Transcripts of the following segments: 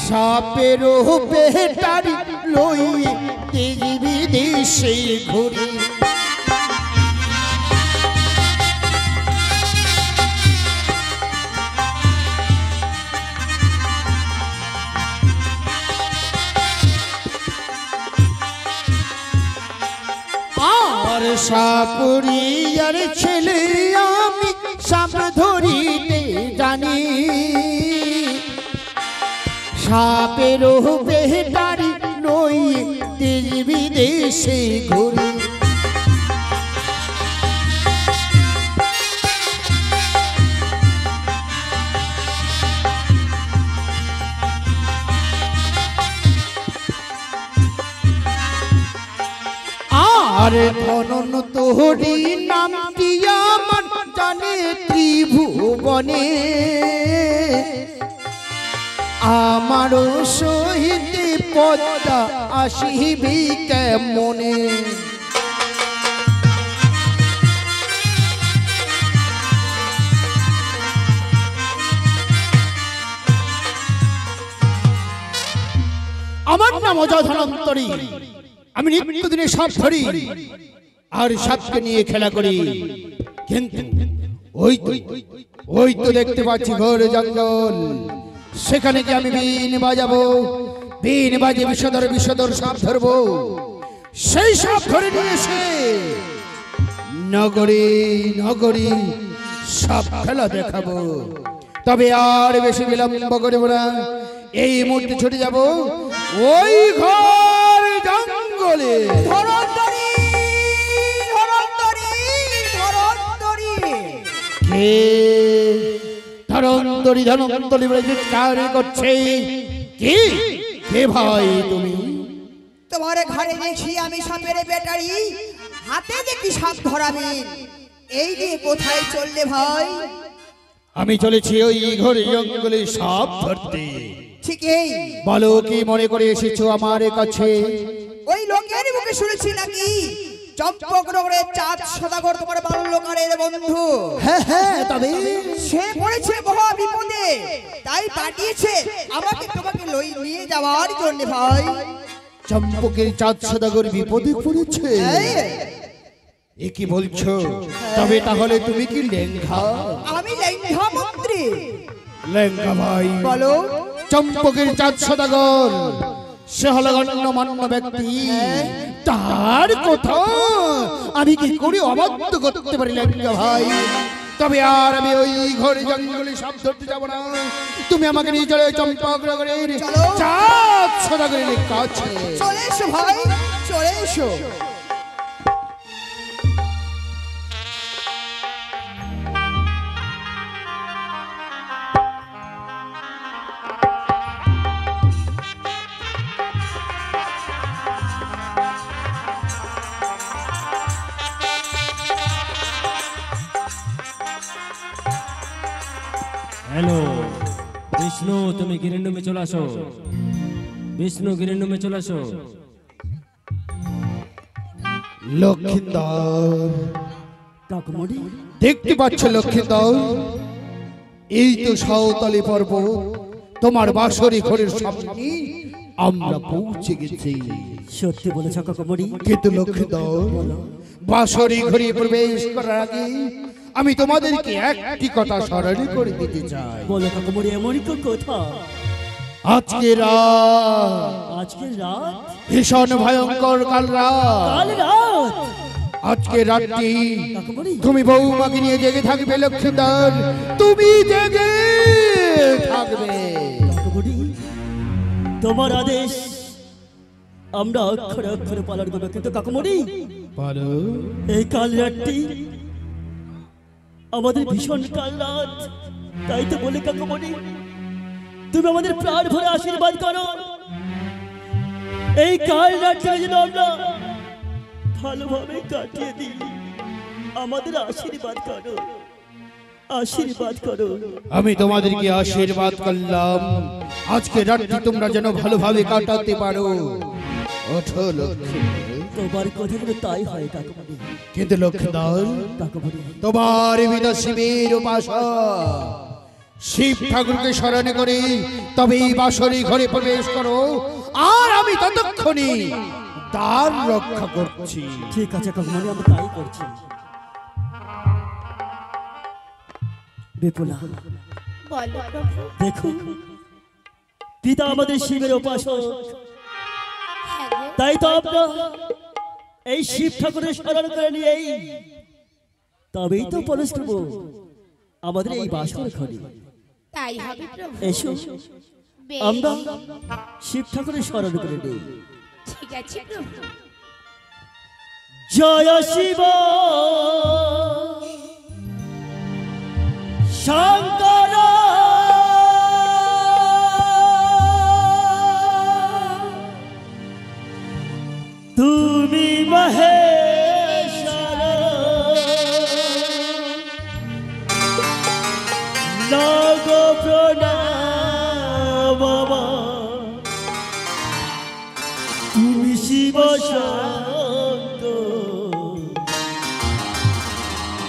সাপের পেটারি লই দেশ বিদেশে ঘুরি আর সাপুরিয়ার ছেলে আমি সাপ ধরিতে জানি সাপের পেটারি নই দেশ বিদেশে ঘুরি আর ধনন তোহরি নামটি আমার জানে ত্রিভুবনে আমারও সহিত পদ্মা আসিবি কেমনে আমার নাম অজয় ধনন্তরী আমি নিত্যদিনে সাপ ধরি আর সাপকে নিয়ে খেলা করি কিন্তু ওই তো দেখতে পাচ্ছি ঘোর জঙ্গল সেখানে কি আমি বীণ বাজাবো বীণ বাজে বিষধর সাপ ধরবো সেই সাপ ধরে নিয়ে এসে নগরী সাপ খেলা দেখাবো তবে আর বেশি বিলম্ব করিব না এই মুহূর্তে ছুটে যাব ওই ঘর জঙ্গলে ধনন্তরী বলে চিৎকার করছে কি কে ভাই তুমি তোমার ঘরে দেখি আমি সাপের বেটারি হাতে দেখি সাপ ধরাবি এই যে কোথায় চললে ভাই আমি চলেছি ওই ঘরে জঙ্গলে সাপ ধরতে ঠিকই বলো কি মনে করে এসেছো আমার কাছে ওই লোকের মুখে শুনেছি নাকি চম্পকনগরের চাঁদ সদাগর তোমার বাল্যকালের বন্ধু হ্যাঁ তবে সে পড়েছে মহা বিপদে তাই পাঠিয়েছে আমাকে তোমাকে নিয়ে যাওয়ার জন্য ভাই চম্পকের চাঁদ সদাগর বিপদে পড়েছে এ কি বলছো তবে তাহলে তুমি কি লেঙ্গা আমি লেঙ্গা মন্ত্রী লেঙ্গা ভাই বলো চম্পকের চাঁদ সদাগর সে হল গণ্যমান্য ব্যক্তি তার কথা আমি কি করে অবাধ্য করতে পারি লেঙ্গা ভাই তবে আর আমি ওই ঘরে জঙ্গলে সাপ ধরতে যাব না তুমি আমাকে নিয়ে চলে চম্পকনগরের চাঁদ সদাগরের কাছে চলে এসো ভাই চলে এসো हेलो विष्णु तुम्हें गिरिंडू में चला सो विष्णु गिरिंडू में चला सो লক্ষিন্দর কাকমণি দেখতে পাচ্ছ লক্ষিন্দর এই তো সাঁওতালি পর্বত তোমার বাঁশরি ঘরের সামনে আমরা পৌঁছে গেছি সত্যি বলেছ কাকমণি কিন্তু লক্ষিন্দর বাঁশরি ঘরে প্রবেশ করার আগে আমি তোমাদেরকে একটি কথা স্মরণ করে দিতে চাই বলো কাকমণি এমনই তো কথা আজকে রাত ভীষণ ভয়ঙ্কর কাল রাত আজকে রাত্রি তুমি বৌমাকে নিয়ে জেগে থাকবে লক্ষ্মীধর তুমি জেগে থাকবে তোমার আদেশ আমরা অক্ষরে অক্ষরে পালন করবো কিন্তু কাকুমণি বলো এই কাল রাতটি আমাদের ভীষণ কাল রাত তাই তো বলে কাকুমণি তুমি আমাদের প্রাণ ভরে আশীর্বাদ করো এই কাল রাতটা যেন আমরা ভালোভাবে কাটিয়ে দিই আমাদের আশীর্বাদ করো আশীর্বাদ করো আমি তোমাদেরকে আশীর্বাদ করলাম আজকে রাতটি তোমরা যেন ভালোভাবে কাটাতে পারো ওঠো লক্ষ্মী তোমার কথাগুলো তাই হয় কাকুমণি কিন্তু লক্ষ্মীধর কাকুমণি তোমার বিনা শিবের উপাসক শিব ঠাকুরকে স্মরণ করে তবে এই বাসরি ঘরে প্রবেশ করো, আর আমি ততক্ষণে দ্বার রক্ষা করছি। ঠিক আছে কাকুমণি, আমরা তাই করছি। বিপুলা, বলো প্রভু। দেখো পিতা আমাদের শিবের উপাসক, হ্যাঁ গো, তাই তো আমরা এই শিব ঠাকুরের স্মরণ করে নিয়েই তবেই তো প্রবেশ করবো আমাদের এই বাসর ঘরে। তাই হবে প্রভু। এসো বেশ, আমরা শিব ঠাকুরের স্মরণ করে নিই। ঠিক আছে প্রভু। জয় শিব শঙ্কর তুমি মহেশ্বর, নগ প্রণাম তুমি শিব শঙ্কর,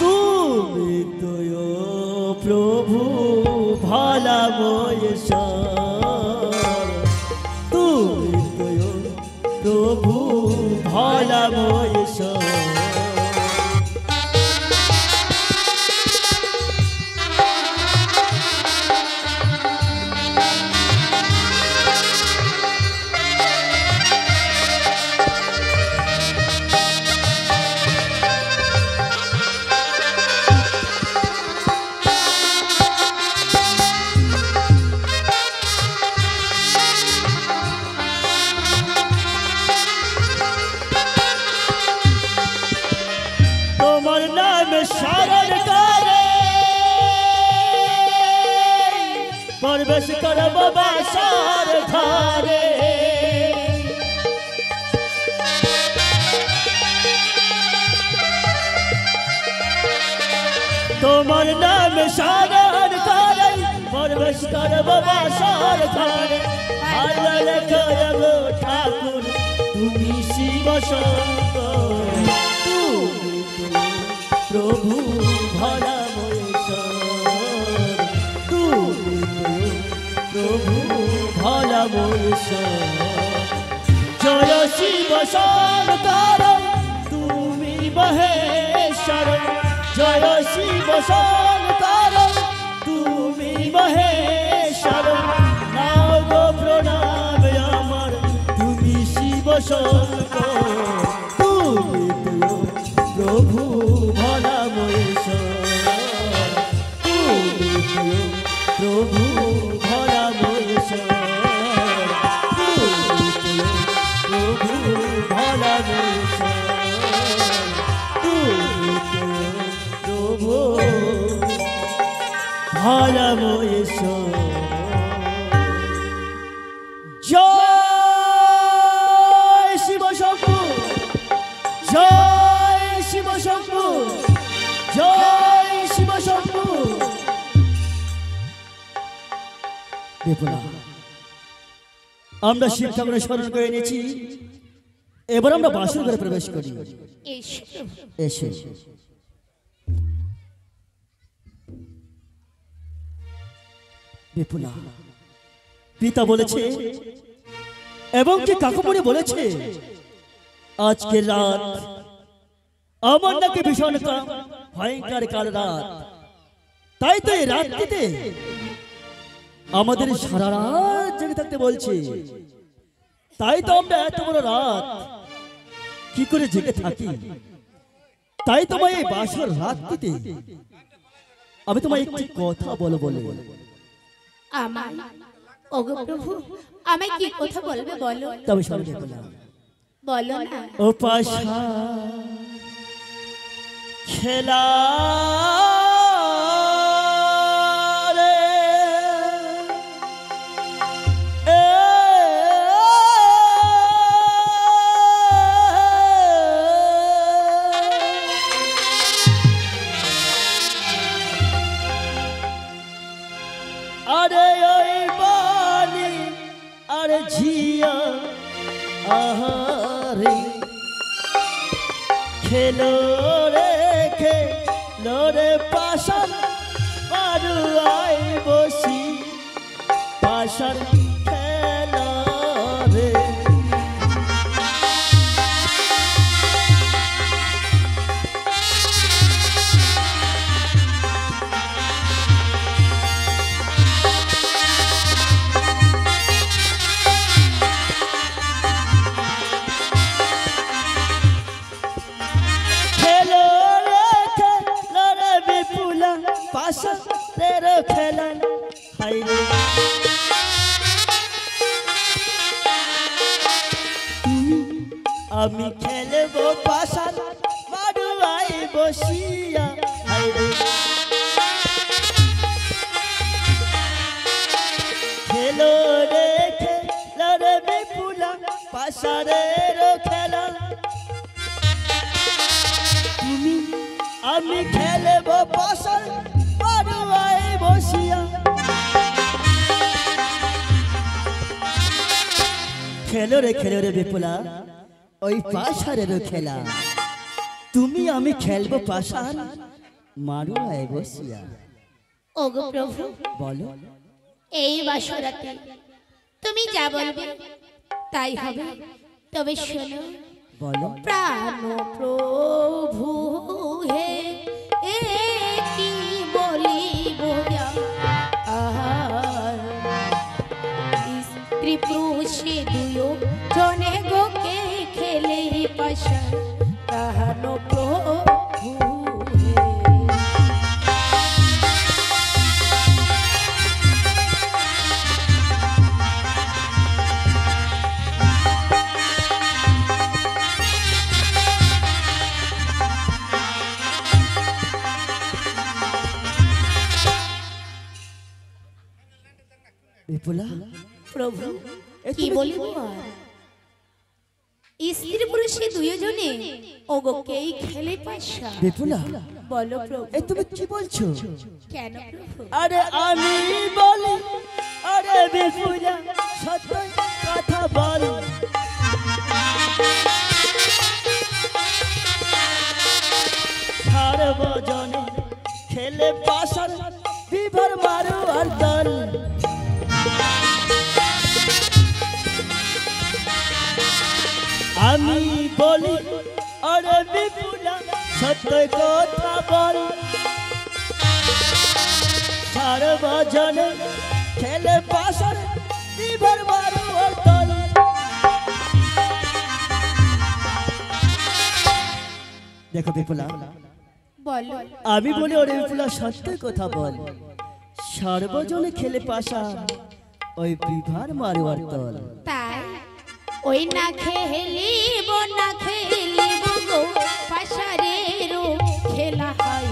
তুমি তো প্রভু ভালা মহেশ্বর, তুমি তো প্রভু ভালা মহেশ্বর। তোমার নামে শরণ করে প্রবেশ করব বাসর ঘরে, তোমার নামে শরণ করে প্রবেশ করব বাসর ঘরে। ভালো রেখো গো ঠাকুর তুমি শিব শঙ্কর, তুমি প্রভু ভরা মহেশ্বর, তুমি প্রভু ভরা মহেশ্বর। জয় শিব শঙ্কর তুমি মহেশ্বর, জয় শিব শঙ্কর তুমি মহেশ্বর, নাও গো প্রণাম আমার তুমি শিব শঙ্কর, তুমি প্রভু ভরা মহেশ্বর, তুমি প্রভু ভরা মহেশ্বর, তুমি প্রভু ভরা মহেশ্বর, তুমি প্রভু ভরা মহেশ্বর। জয় শিব শম্ভু, জয় শিব শম্ভু, জয় শিব শম্ভু। বিপুলা, আমরা শিব ঠাকুরের স্মরণ করে নিয়েছি, এবার আমরা বাসর ঘরে প্রবেশ করি। এসো প্রভু। এসে বিপুলা, পিতা বলেছে এবং কি কাকুমণি বলেছে আজকে রাত আমার নাকি ভীষণ ভয়ঙ্কর কাল রাত, তাই তো এই রাত্রিতে আমাদের সারা রাত জেগে থাকতে বলছে। তাই তো আমরা এত বড় রাত কি করে জেগে থাকি, তাই তোমায় এই বাসর রাত্রিতে আমি তোমায় একটি কথা বলে আমার ওগো প্রভু, আমায় কি কথা বলবে বলো। তবে সবাই বললাম বলো না। ও পাশা খেলা রে, আরে ওই বালি আরে ঝিয়া আহারে খেলো রে খেলো রে পাশা মারু আইব পাশার খেলা রে। খেলো রে খেলো রে বিপুলা পাশার খেলা হাই রে। আমি খেলবো পাশার মারুয়াই বসিয়া হাই রে। খেলো রে খেলো রে বিপুলা পাশারের খেলা। তুমি আমি খেলবো পাশার মারুয়াই বসিয়া। খেলো রে বিপুলা ওই পাশারের খেলা। তুমি আমি খেলবো পাশার মারুয়াই বসিয়া। ওগো প্রভু, বলো এই বাসরাতে তুমি যা বলবে তাই হবে। তবে শোনো, বলো প্রাণ প্রভু হে এ কি বলিব আর স্ত্রী পুরুষে দুয়ো জনে গোকে খেলে পাশা প্রাণ প্রভু হে। বিপুলা প্রভু এ কি তুমি বলিব আর? স্ত্রী পুরুষে দুজনে ওগোকেই খেলে পাশা। বিপুলা বলো প্রভু, এ তুমি কি বলছো? কেন প্রভু? আরে আমি বলি আরে বিপুলা সত্য কথা বল। সার্বজনে খেলে পাশার বিভর মারু আর দল। আমি বলি আরে বিপুলা সত্য কথা বল। সার্বজনে খেলে পাশার বিভর মারু আর দল। দেখো বিপুলা, বলো আমি বলি ওরে বিপুলা সত্য কথা বল। সার্বজনে খেলে পাশা ওই বিভার মারুয়ার দল। তাই ওই না খেলিব না খেলিব গো পাশারেরও খেলা হয়।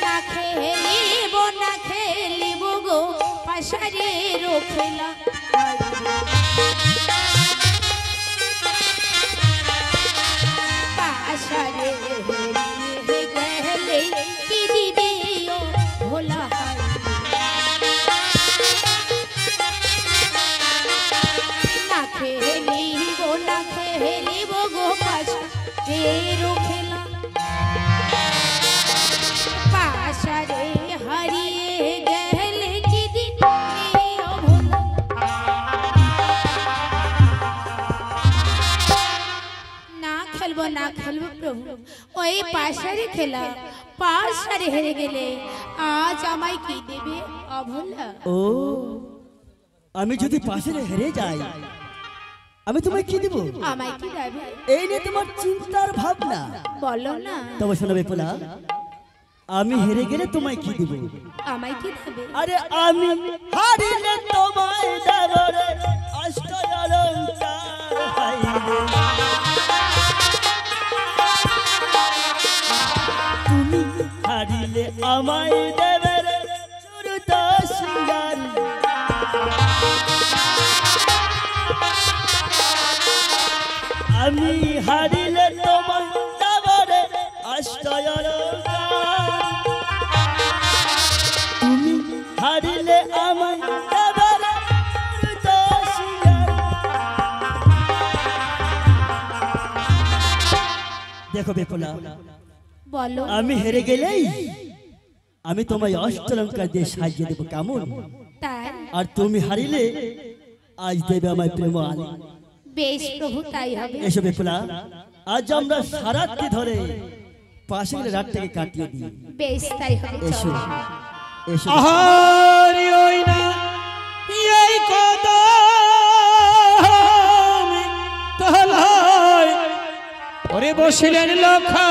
না খেলিব না খেলিব গো পাশারেরও খেলা হয়। পাশারে গেলে কি দিবে ও ভোলা হয়। না খেলিব না খেলিব গো পাশারেরও খেলা। পাশারে হারিয়ে গেলে কি দিবে ও ভোলা। না খেলবো না খেলবো প্রভু, ওই পাশারে খেলা। পাশারে হেরে গেলে আজ আমায় কি দেবে অভোলা? ও আমি যদি পাশে হেরে যাই আমি তোমায় কি দিব? আমায় কি দেবে এই নিয়ে তোমার চিন্তার ভাবনা। বলো না, তবে শোনো বিপুলা, আমি হেরে গেলে তোমায় কি দিব? আমায় কি দেবে? আরে আমি হারিলে তোমায় দেব রে অষ্ট অলংকার হাই রে। তুমি হারিলে আমায় দেবে রে চুরুত শৃঙ্গার। আমি হারিলে তোমায় দেব রে অষ্ট অলংকার। তুমি হারিলে আমায় দেবে রে চুরুত শৃঙ্গার। দেখো বিপুলা, বলো আমি হেরে গেলেই আমি তোমায় অষ্টলঙ্কা দিয়ে সাজিয়ে দেবো, কেমন? তাই আর তুমি হারিলে আজ দেবে আমায় প্রেম আলি। বেশ প্রভু, তাই হবে। এসো বিপুলা, আজ আমরা সারাত্রি ধরে পাশের রাতটাকে কাটিয়ে দিই। বেশ, তাই হবে। এসো চলো। এসো। আহারি ওই না এই কদম তলায় ওরে বসিলেন লক্ষা